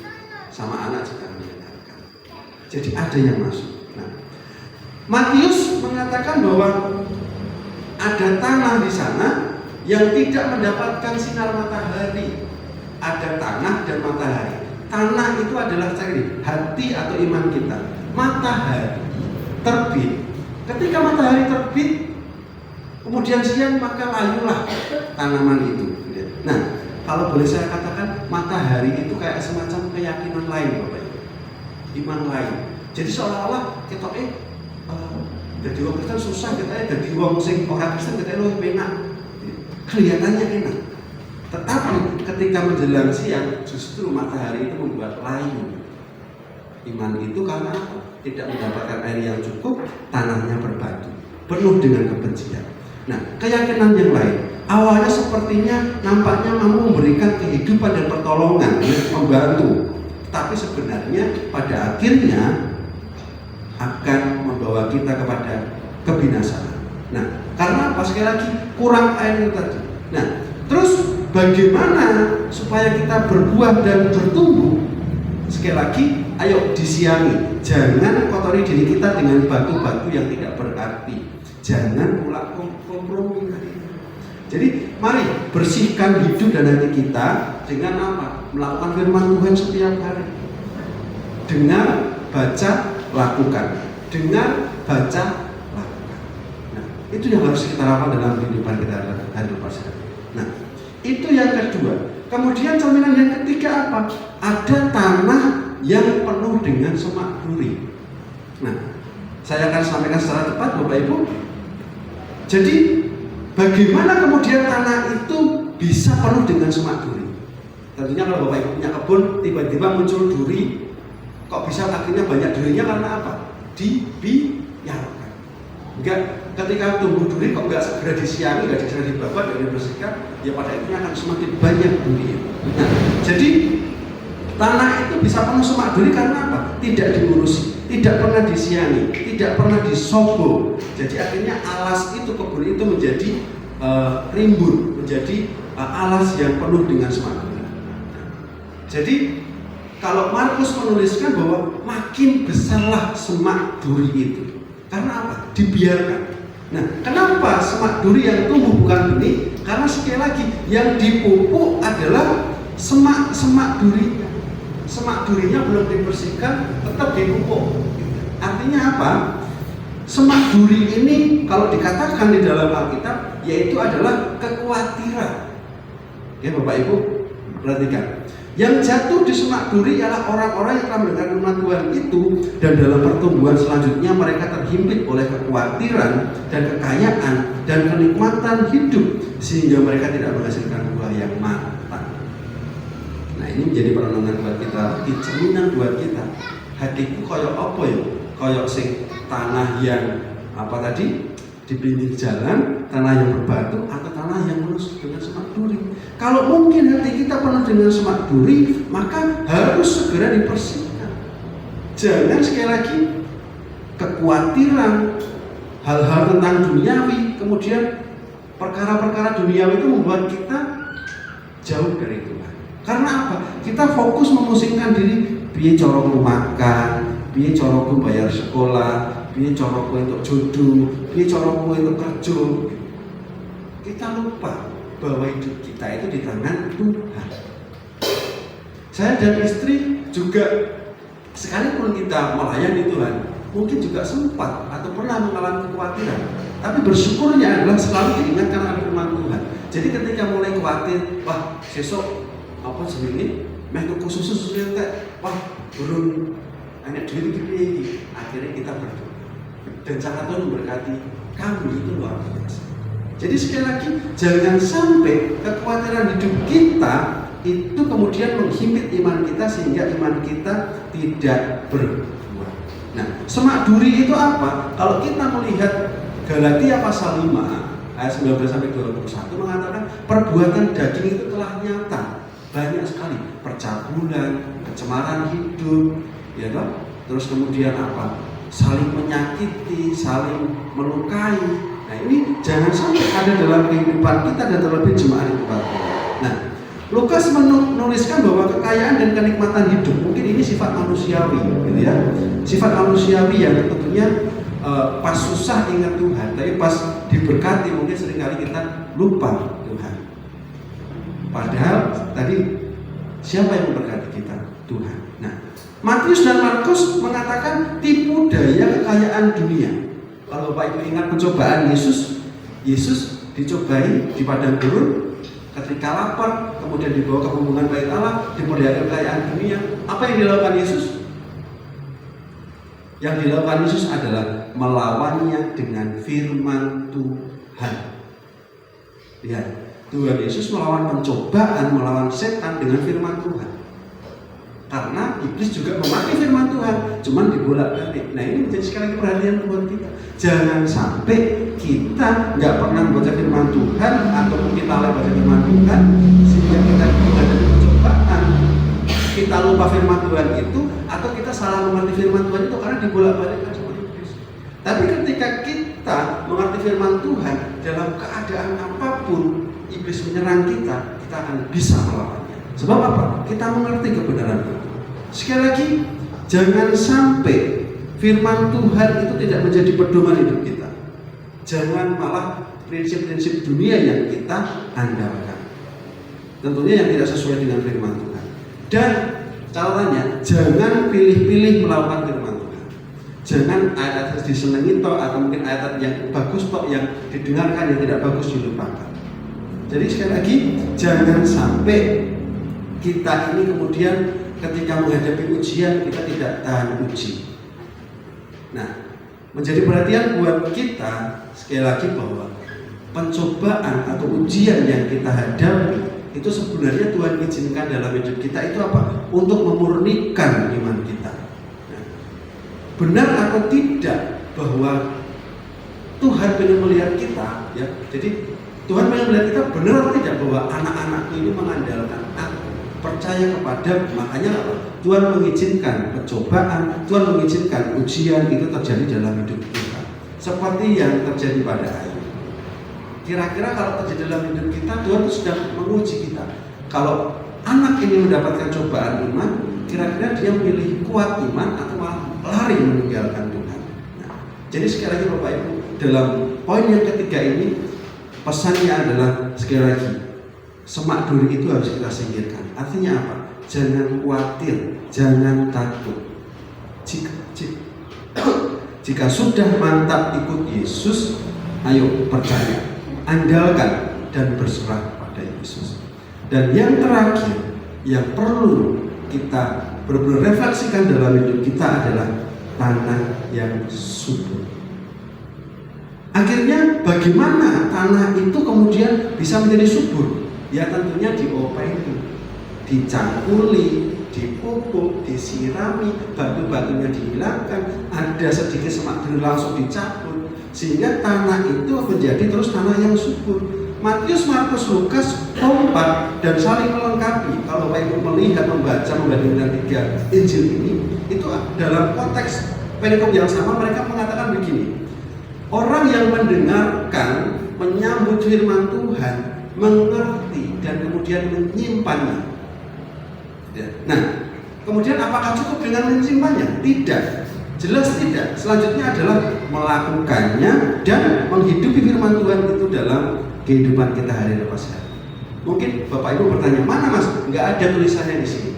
Sama anak juga mendengarkan. Jadi ada yang masuk. Nah, Matius mengatakan bahwa ada tanah di sana yang tidak mendapatkan sinar matahari. Ada tanah dan matahari. Tanah itu adalah hati atau iman kita. Matahari terbit. Ketika matahari terbit, kemudian siang, maka layulah tanaman itu. Nah, kalau boleh saya katakan, matahari itu kayak semacam keyakinan lain, Bapak Ibu. Iman lain. Jadi seolah-olah kita jadi wong Kristen susah, kita jadi wong sing orang Kristen kita lebih enak. Kelihatannya enak. Tetapi ketika menjelang siang, justru matahari itu membuat layu. Iman itu karena tidak mendapatkan air yang cukup, tanahnya berbatu, penuh dengan kebencian. Nah, keyakinan yang lain, awalnya sepertinya nampaknya mampu memberikan kehidupan dan pertolongan, membantu. Tapi sebenarnya pada akhirnya akan membawa kita kepada kebinasaan. Nah, karena apa? Sekali lagi kurang air itu tadi. Nah, terus bagaimana supaya kita berbuah dan bertumbuh? Sekali lagi, ayo disiangi. Jangan kotori diri kita dengan batu-batu yang tidak berarti. Jangan pula kompromi. Jadi mari bersihkan hidup dan hati kita dengan apa? Melakukan firman Tuhan setiap hari. Dengan baca, lakukan. Dengan baca, lakukan. Nah, itu yang harus kita lakukan dalam kehidupan kita hari depan. Nah, itu yang kedua. Kemudian cerminan yang ketiga apa? Ada tanah yang penuh dengan semak duri. Nah, saya akan sampaikan secara cepat, Bapak Ibu. Jadi, bagaimana kemudian tanah itu bisa penuh dengan semak duri? Tentunya kalau Bapak Ibu punya kebun, tiba-tiba muncul duri, kok bisa akhirnya banyak durinya karena apa? Dibiarkan. Enggak, ketika tumbuh duri kok enggak segera disiangi, enggak segera dibabat, enggak dibersihkan, ya pada akhirnya akan semakin banyak duri. Nah, jadi tanah itu bisa penuh semak duri karena apa? Tidak diurusi, tidak pernah disiangi, tidak pernah disobong. Jadi akhirnya alas itu, kebun itu menjadi rimbun, menjadi alas yang penuh dengan semak duri. Jadi kalau Markus menuliskan bahwa makin besarlah semak duri itu. Karena apa? Dibiarkan. Nah, kenapa semak duri yang tumbuh bukan benih? Karena sekali lagi yang dipupuk adalah semak durinya. Semak durinya belum dibersihkan, tetap dipupuk. Artinya apa? Semak duri ini kalau dikatakan di dalam Alkitab, yaitu adalah kekhawatiran. Ya Bapak Ibu, perhatikan. Yang jatuh di semak duri ialah orang-orang yang telah mendengar firman Tuhan itu, dan dalam pertumbuhan selanjutnya mereka terhimpit oleh kekhawatiran dan kekayaan dan kenikmatan hidup sehingga mereka tidak menghasilkan buah yang matang. Nah, ini menjadi perenungan buat kita, cerminan buat kita. Hatiku koyok apa ya? Koyok sing tanah yang apa tadi? Di pinggir jalan, tanah yang berbatu, atau tanah yang penuh dengan semak duri. Kalau mungkin hati kita penuh dengan semak duri, maka harus segera dibersihkan. Jangan sekali lagi kekhawatiran, hal-hal tentang duniawi, kemudian perkara-perkara duniawi itu membuat kita jauh dari Tuhan. Karena apa? Kita fokus memusingkan diri, piye cara makan, piye cara bayar sekolah, piye cara untuk jodoh, piye cara untuk kerja. Kita lupa bahwa hidup kita itu di tangan Tuhan. Saya dan istri juga, sekalipun kita melayani Tuhan, mungkin juga sempat atau pernah mengalami kekhawatiran. Tapi bersyukurnya adalah selalu diingatkan oleh firman Tuhan. Jadi ketika mulai khawatir, wah besok apa sebenarnya, meh susu teh, wah belum anak duit gini, akhirnya kita berdoa. Dan sangat Tuhan memberkati kami itu luar biasa. Jadi sekali lagi, jangan sampai kekhawatiran hidup kita itu kemudian menghimpit iman kita sehingga iman kita tidak berbuah. Nah, semak duri itu apa? Kalau kita melihat Galatia pasal 5 ayat 19 sampai 21 mengatakan perbuatan daging itu telah nyata, banyak sekali, percabulan, kecemaran hidup, ya toh? Terus kemudian apa? saling menyakiti, saling melukai. Nah ini jangan sampai ada dalam kehidupan kita dan terlebih jemaat di tempat ini. Nah, Lukas menuliskan bahwa kekayaan dan kenikmatan hidup mungkin ini sifat manusiawi, gitu ya. Sifat manusiawi yang tentunya pas susah ingat Tuhan, tapi pas diberkati mungkin seringkali kita lupa Tuhan. Padahal tadi siapa yang memberkati kita? Tuhan. Nah, Matius dan Markus mengatakan tipu daya kekayaan dunia. Kalau Bapak Ibu ingat pencobaan Yesus dicobai di padang gurun ketika lapar, kemudian dibawa ke rombongan Bait Allah, diperlihatkan kekayaan dunia. Apa yang dilakukan Yesus? Yang dilakukan Yesus adalah melawannya dengan firman Tuhan. Lihat, Tuhan Yesus melawan pencobaan, melawan setan dengan firman Tuhan. Karena iblis juga memakai firman Tuhan, cuman dibolak-balik. Nah ini menjadi sekali lagi perhatian buat kita. Jangan sampai kita nggak pernah membaca firman Tuhan atau kita lalai baca firman Tuhan sehingga kita menghadapi pencobaan, kita lupa firman Tuhan itu, atau kita salah mengerti firman Tuhan itu karena dibolak-balikkan sama iblis. Tapi ketika kita mengerti firman Tuhan dalam keadaan apapun iblis menyerang kita akan bisa melawannya. Sebab apa? Kita mengerti kebenaran itu. Sekali lagi, jangan sampai firman Tuhan itu tidak menjadi pedoman hidup kita. Jangan malah prinsip-prinsip dunia yang kita andalkan. Tentunya yang tidak sesuai dengan firman Tuhan. Dan catatannya, jangan pilih-pilih melakukan firman Tuhan. Jangan ayat disenangi toh, atau mungkin ayat yang bagus toh yang didengarkan, yang tidak bagus dilupakan. Jadi sekali lagi, jangan sampai kita ini kemudian ketika menghadapi ujian kita tidak tahan uji. Nah, menjadi perhatian buat kita sekali lagi bahwa pencobaan atau ujian yang kita hadapi itu sebenarnya Tuhan izinkan dalam hidup kita itu apa? Untuk memurnikan iman kita. Nah, benar atau tidak bahwa Tuhan ingin melihat kita, ya. Jadi Tuhan ingin melihat kita benar atau tidak bahwa anak-anakku ini mengandalkan aku, percaya kepada, makanya apa? Tuhan mengizinkan pencobaan, Tuhan mengizinkan ujian itu terjadi dalam hidup kita. Seperti yang terjadi pada Ayub. Kira-kira kalau terjadi dalam hidup kita, Tuhan itu sedang menguji kita. Kalau anak ini mendapatkan cobaan iman, kira-kira dia memilih kuat iman atau malah lari meninggalkan Tuhan. Nah, jadi sekali lagi Bapak Ibu, dalam poin yang ketiga ini pesannya adalah sekali lagi, semak duri itu harus kita singkirkan. Artinya apa? Jangan khawatir, jangan takut. Jika sudah mantap ikut Yesus, ayo percaya, andalkan dan berserah pada Yesus. Dan yang terakhir yang perlu kita benar-benar refleksikan dalam hidup kita adalah tanah yang subur. Akhirnya bagaimana tanah itu kemudian bisa menjadi subur? Ya tentunya diopeni, dicangkuli, dipupuk, disirami, batu-batunya dihilangkan, ada sedikit semak duri langsung dicabut, sehingga tanah itu menjadi terus tanah yang subur. Matius, Markus, Lukas kompak dan saling melengkapi. Kalau Bapak Ibu melihat, membaca, membandingkan tiga Injil ini, itu dalam konteks perikop yang sama mereka mengatakan begini. Orang yang mendengarkan, menyambut firman Tuhan, mengerti dan kemudian menyimpannya. Nah, kemudian apakah cukup dengan menyimpannya? Tidak, jelas tidak. Selanjutnya adalah melakukannya dan menghidupi firman Tuhan itu dalam kehidupan kita hari lepas hari. Mungkin Bapak Ibu bertanya, mana Mas? Nggak ada tulisannya di sini.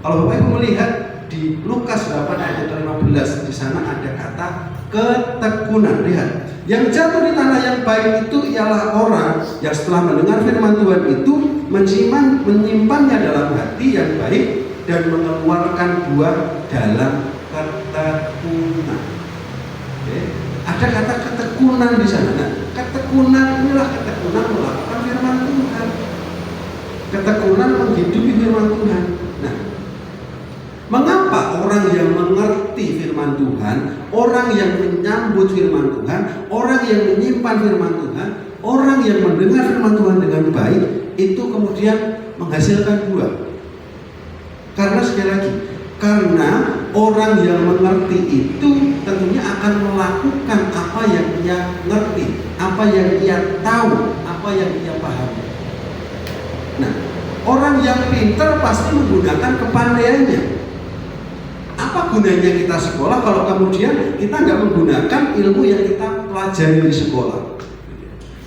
Kalau Bapak Ibu melihat di Lukas 8 ayat 15, di sana ada kata ketekunan. Lihat, yang jatuh di tanah yang baik itu ialah orang yang setelah mendengar firman Tuhan itu menyimpannya dalam hati yang baik dan mengeluarkan buah dalam ketekunan. Ada kata ketekunan di sana. Nah, ketekunan inilah ketekunan melakukan firman Tuhan. Ketekunan menghidupi firman Tuhan. Nah, mengapa orang yang mengerti firman Tuhan, orang yang menyambut firman Tuhan, orang yang menyimpan firman Tuhan, orang yang mendengar firman Tuhan dengan baik, itu kemudian menghasilkan buah? Karena sekali lagi, karena orang yang mengerti itu tentu tentunya akan melakukan apa yang ia ngerti, apa yang ia tahu, apa yang ia pahami. Nah, orang yang pintar pasti menggunakan kepandaiannya. Apa gunanya kita sekolah kalau kemudian kita nggak menggunakan ilmu yang kita pelajari di sekolah?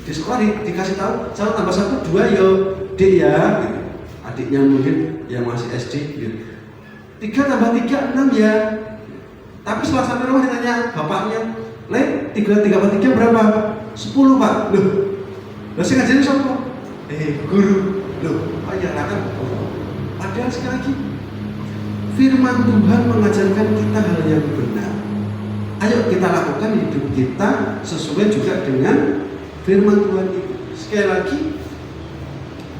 Di sekolah dikasih tahu 1 tambah 1 2 yo D ya, gitu. Adiknya mungkin yang masih SD gitu. 3 tambah 3 6 ya. Tapi setelah sampai rumah ditanya bapaknya, "Le, 3 tambah 3 berapa?" 10 Pak. Loh, saya ngajarin siapa? Guru. Loh, ya kan. Padahal sekali lagi firman Tuhan mengajarkan kita hal yang benar. Ayo kita lakukan hidup kita sesuai juga dengan firman Tuhan itu. Sekali lagi,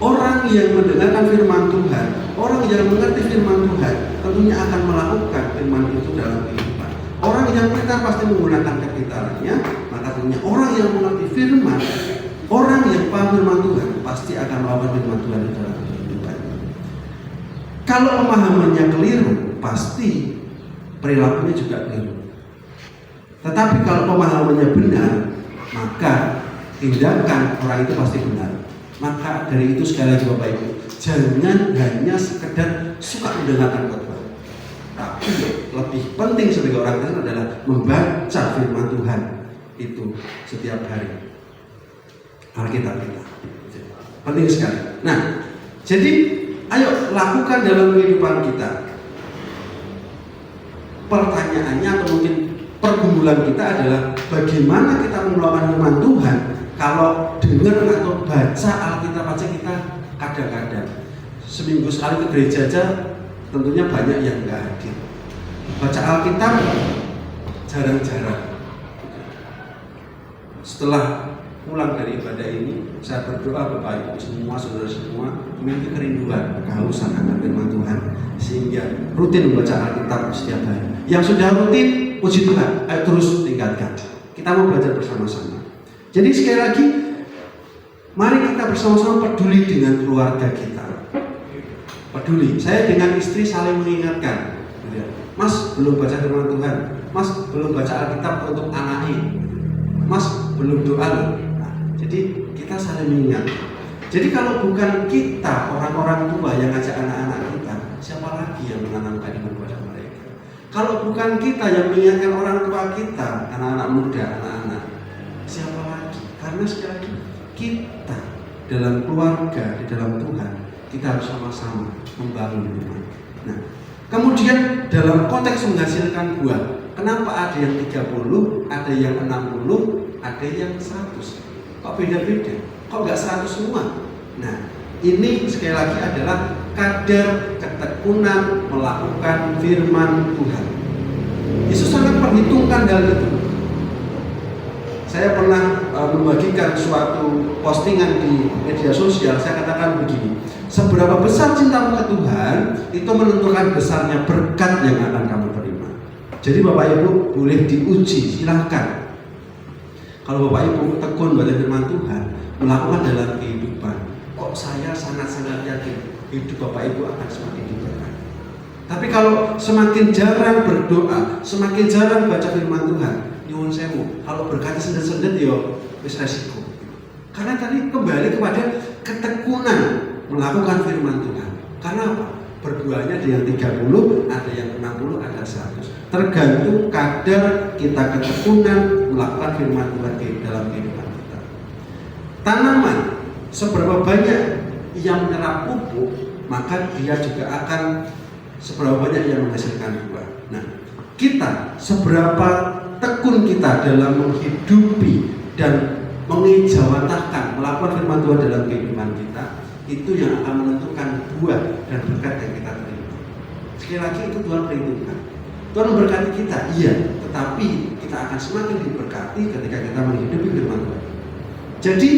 orang yang mendengarkan firman Tuhan, orang yang mengerti firman Tuhan, tentunya akan melakukan firman itu dalam kehidupan. Orang yang pintar pasti menggunakan kepintarannya, maka tentunya orang yang mengerti firman, orang yang paham firman Tuhan, pasti akan melakukan firman Tuhan di dalam kehidupan. Kalau pemahamannya keliru, pasti perilakunya juga keliru. Tetapi kalau pemahamannya benar, maka tindakan orang itu pasti benar. Maka dari itu sekali lagi Bapak Ibu, jangan hanya sekedar suka mendengarkan khotbah, tapi lebih penting sebagai orang Kristen adalah membaca firman Tuhan itu setiap hari. Alkitab kita penting sekali. Nah, jadi ayo lakukan dalam kehidupan kita. Pertanyaannya atau mungkin pergumulan kita adalah bagaimana kita melakukan firman Tuhan kalau dengar atau baca Alkitab aja kita kadang-kadang seminggu sekali ke gereja aja tentunya banyak yang nggak hadir. Baca Alkitab jarang-jarang. Setelah pulang dari ibadah ini, saya berdoa Bapak Ibu semua, saudara semua memiliki kerinduan, kehausan akan firman Tuhan sehingga rutin membaca Alkitab setiap hari. Yang sudah rutin, puji Tuhan, ayo terus tingkatkan. Kita mau belajar bersama-sama. Jadi sekali lagi, mari kita bersama-sama peduli dengan keluarga kita. Peduli. Saya dengan istri saling mengingatkan. Mas belum baca firman Tuhan, Mas belum baca Alkitab untuk anak ini, Mas belum doa loh. Jadi kita saling mengingat. Jadi kalau bukan kita orang-orang tua yang ngajak anak-anak kita, siapa lagi yang menanamkan iman kepada mereka? Kalau bukan kita yang mengingatkan orang tua kita, anak-anak muda, anak-anak, siapa lagi? Karena sekali lagi kita dalam keluarga, di dalam Tuhan, kita harus sama-sama membangun iman. Nah, kemudian dalam konteks menghasilkan buah, kenapa ada yang 30, ada yang 60, ada yang 100? Kok beda-beda? Kok nggak 100 semua? Nah, ini sekali lagi adalah kadar ketekunan melakukan firman Tuhan. Yesus sangat perhitungkan hal itu. Saya pernah membagikan suatu postingan di media sosial. Saya katakan begini: seberapa besar cintamu ke Tuhan, itu menentukan besarnya berkat yang akan kamu terima. Jadi Bapak Ibu boleh diuji, silahkan. Kalau Bapak Ibu tekun pada firman Tuhan, melakukan dalam kehidupan, kok saya sangat-sangat yakin hidup Bapak Ibu akan semakin diberkati. Tapi kalau semakin jarang berdoa, semakin jarang baca firman Tuhan, nyuwun sewu, kalau berkati sendet-sendet yo wis resiko. Karena tadi kembali kepada ketekunan melakukan firman Tuhan. Karena apa? Berbuahnya ada yang 30, ada yang 60, ada 100. Tergantung kadar kita ketekunan melakukan firman Tuhan di dalam kehidupan kita. Tanaman seberapa banyak yang menyerap pupuk, maka dia juga akan seberapa banyak yang menghasilkan buah. Nah, kita seberapa tekun kita dalam menghidupi dan mengejawantahkan melakukan firman Tuhan dalam kehidupan kita, itu yang akan menentukan buah dan berkat yang kita terima. Sekali lagi itu Tuhan perhitungkan. Tuhan memberkati kita, iya, tetapi kita akan semakin diberkati ketika kita menghidupi firman Tuhan. Jadi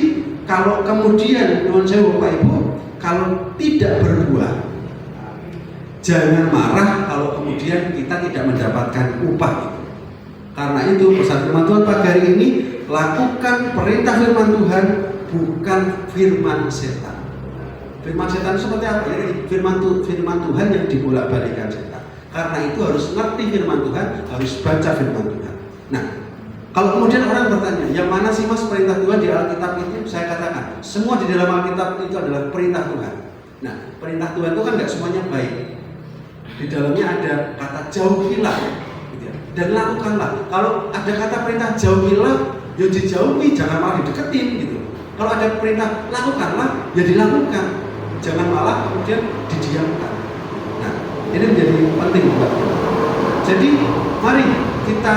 kalau kemudian nyuwun sewu Bapak Ibu, kalau tidak berbuah, jangan marah kalau kemudian kita tidak mendapatkan upah itu. Karena itu pesan firman Tuhan pagi hari ini, lakukan perintah firman Tuhan, bukan firman setan. Firman setan seperti apa? Jadi firman Tuhan yang dibolak-balikkan setan. Karena itu harus ngerti firman Tuhan, harus baca firman Tuhan. Nah, kalau kemudian orang bertanya, yang mana sih Mas perintah Tuhan di Alkitab itu? Saya katakan, semua di dalam Alkitab itu adalah perintah Tuhan. Nah, perintah Tuhan itu kan nggak semuanya baik. Di dalamnya ada kata jauhilah, gitu ya, dan lakukanlah. Kalau ada kata perintah jauhilah, ya dijauhi, jangan malah dideketin gitu. Kalau ada perintah lakukanlah, ya dilakukan, jangan malah kemudian didiamkan. Nah, ini menjadi penting buat kita. Jadi, mari kita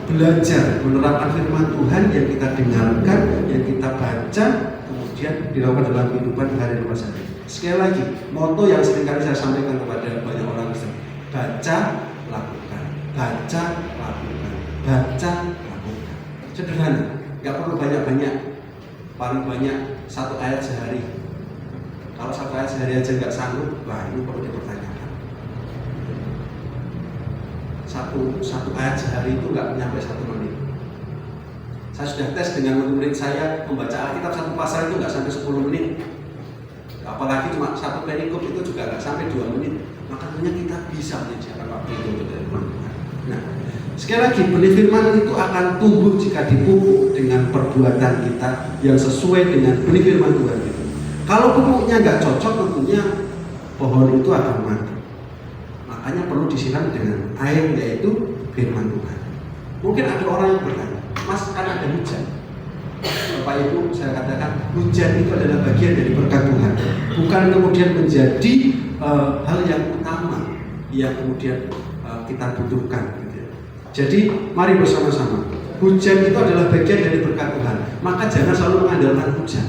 belajar menerapkan firman Tuhan yang kita dengarkan, yang kita baca, kemudian dilakukan dalam kehidupan hari lepas hari. Sekali lagi, moto yang seringkali saya sampaikan kepada banyak orang Kristen: baca, lakukan, baca, lakukan, baca, lakukan. Sederhana, nggak perlu banyak-banyak, paling banyak 1 ayat sehari. Kalau 1 ayat sehari aja nggak sanggup, wah ini perlu dipertanyakan. Satu ayat sehari itu nggak nyampe 1 menit. Saya sudah tes dengan murid saya, membaca Alkitab 1 pasal itu nggak sampai 10 menit. Apalagi cuma 1 perikop itu juga nggak sampai 2 menit. Makanya kita bisa menyediakan waktu itu untuk firman Tuhan. Nah, sekali lagi, benih firman itu akan tumbuh jika dipupuk dengan perbuatan kita yang sesuai dengan benih firman Tuhan itu. Kalau pupuknya nggak cocok, tentunya pohon itu akan mati. Makanya perlu disiram dengan air, yaitu firman Tuhan. Mungkin ada orang yang bertanya, Mas, kan ada hujan. Bapak Ibu, saya katakan hujan itu adalah bagian dari berkat Tuhan, bukan kemudian menjadi hal yang utama yang kemudian kita butuhkan gitu ya. Jadi mari bersama-sama, hujan itu adalah bagian dari berkat Tuhan. Maka jangan selalu mengandalkan hujan,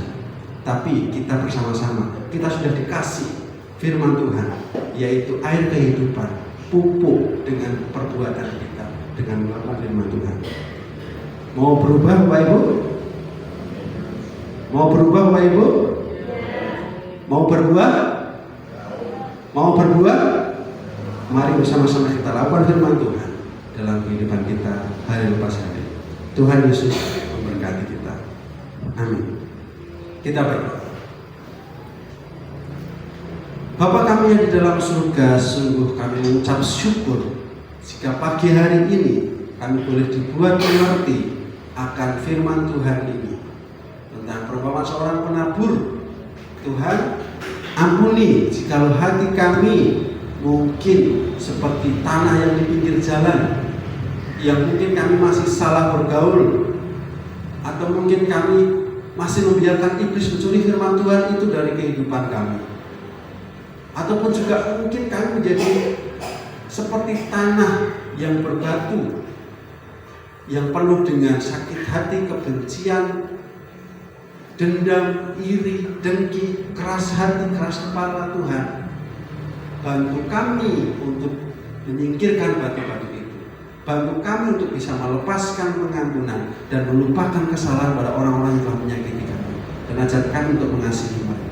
tapi kita bersama-sama, kita sudah dikasih firman Tuhan, yaitu air kehidupan, pupuk dengan perbuatan kita dengan melakukan firman Tuhan. Mau berubah Bapak Ibu? Mau berubah Bapak Ibu? Mau berbuah? Mau berbuah? Mari bersama-sama kita lakukan firman Tuhan dalam kehidupan kita hari lepas hari. Tuhan Yesus memberkati kita. Amin. Kita berdoa. Bapa kami yang di dalam surga, sungguh kami mengucap syukur jika pagi hari ini kami boleh dibuat mengerti akan firman Tuhan ini tentang perumpamaan seorang penabur. Tuhan, ampuni jikalau hati kami mungkin seperti tanah yang di pinggir jalan, yang mungkin kami masih salah bergaul, atau mungkin kami masih membiarkan iblis mencuri firman Tuhan itu dari kehidupan kami. Ataupun juga mungkin kami menjadi seperti tanah yang berbatu, yang penuh dengan sakit hati, kebencian, dendam, iri, dengki, keras hati, keras kepala. Tuhan, bantu kami untuk menyingkirkan batu-batu itu. Bantu kami untuk bisa melepaskan pengampunan dan melupakan kesalahan pada orang-orang yang telah menyakiti kami, dan ajar kami untuk mengasihi mereka.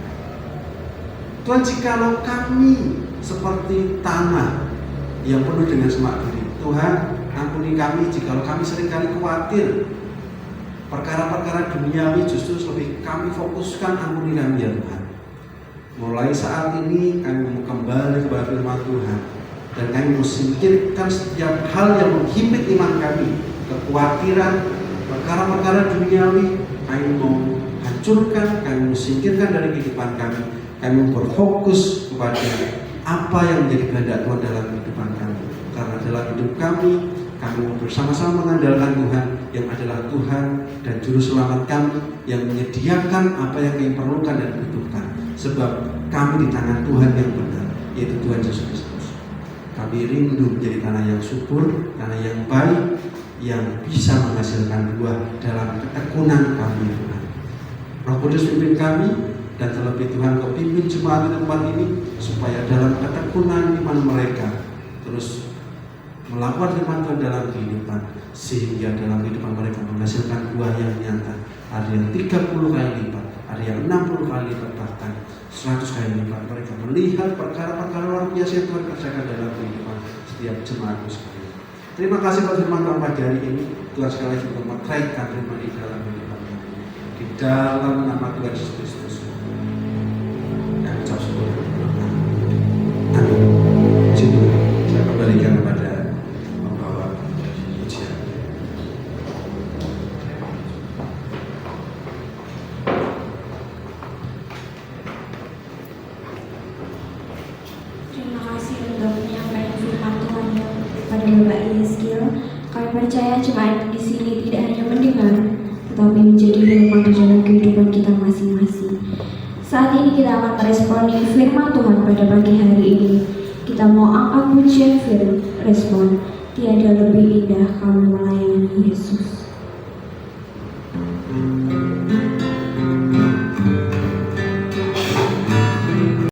Tuhan, jikalau kami seperti tanah yang penuh dengan semak duri, Tuhan, ampuni kami jikalau kami seringkali khawatir perkara-perkara duniawi justru lebih kami fokuskan. Ampuni kami ya Tuhan. Mulai saat ini kami mau kembali kepada firman Tuhan, dan kami mau singkirkan setiap hal yang menghimpit iman kami. Kekhawatiran, perkara-perkara duniawi kami mau hancurkan, kami mau singkirkan dari kehidupan kami. Kami mau berfokus kepada apa yang menjadi kehendak Tuhan dalam kehidupan kami. Karena dalam hidup kami mau bersama-sama mengandalkan Tuhan yang adalah Tuhan dan Juru Selamat kami, yang menyediakan apa yang kami perlukan dan butuhkan. Sebab kami di tangan Tuhan yang benar, yaitu Tuhan Yesus Kristus. Kami rindu menjadi tanah yang subur, tanah yang baik, yang bisa menghasilkan buah dalam ketekunan kami Tuhan. Roh Kudus pimpin kami, dan terlebih Tuhan Kau pimpin jemaat di tempat ini, supaya dalam ketekunan iman mereka terus melakukan firman Tuhan dalam kehidupan, sehingga dalam kehidupan mereka menghasilkan buah yang nyata. Ada yang 30 kali lipat, ada yang 60 kali lipat, bahkan 100 kali lipat. Mereka melihat perkara-perkara luar biasa yang Tuhan kerjakan dalam kehidupan setiap jemaatmu sekalian. Terima kasih buat firman Tuhan pagi hari ini. Tuhan sekali lagi memperkatakan firman di dalam kehidupan kami, di dalam nama Tuhan Yesus Kristus. Dan ucap syukur. Amin. Saya kembalikan kepada Bapak Yeskiel, kami percaya jemaat di sini tidak hanya mendengar, tetapi menjadi firman dalam kehidupan kita masing-masing. Saat ini kita akan meresponi firman Tuhan pada pagi hari ini. Kita mau angkat pujian firman respon. Tiada lebih indah kami melayani Yesus.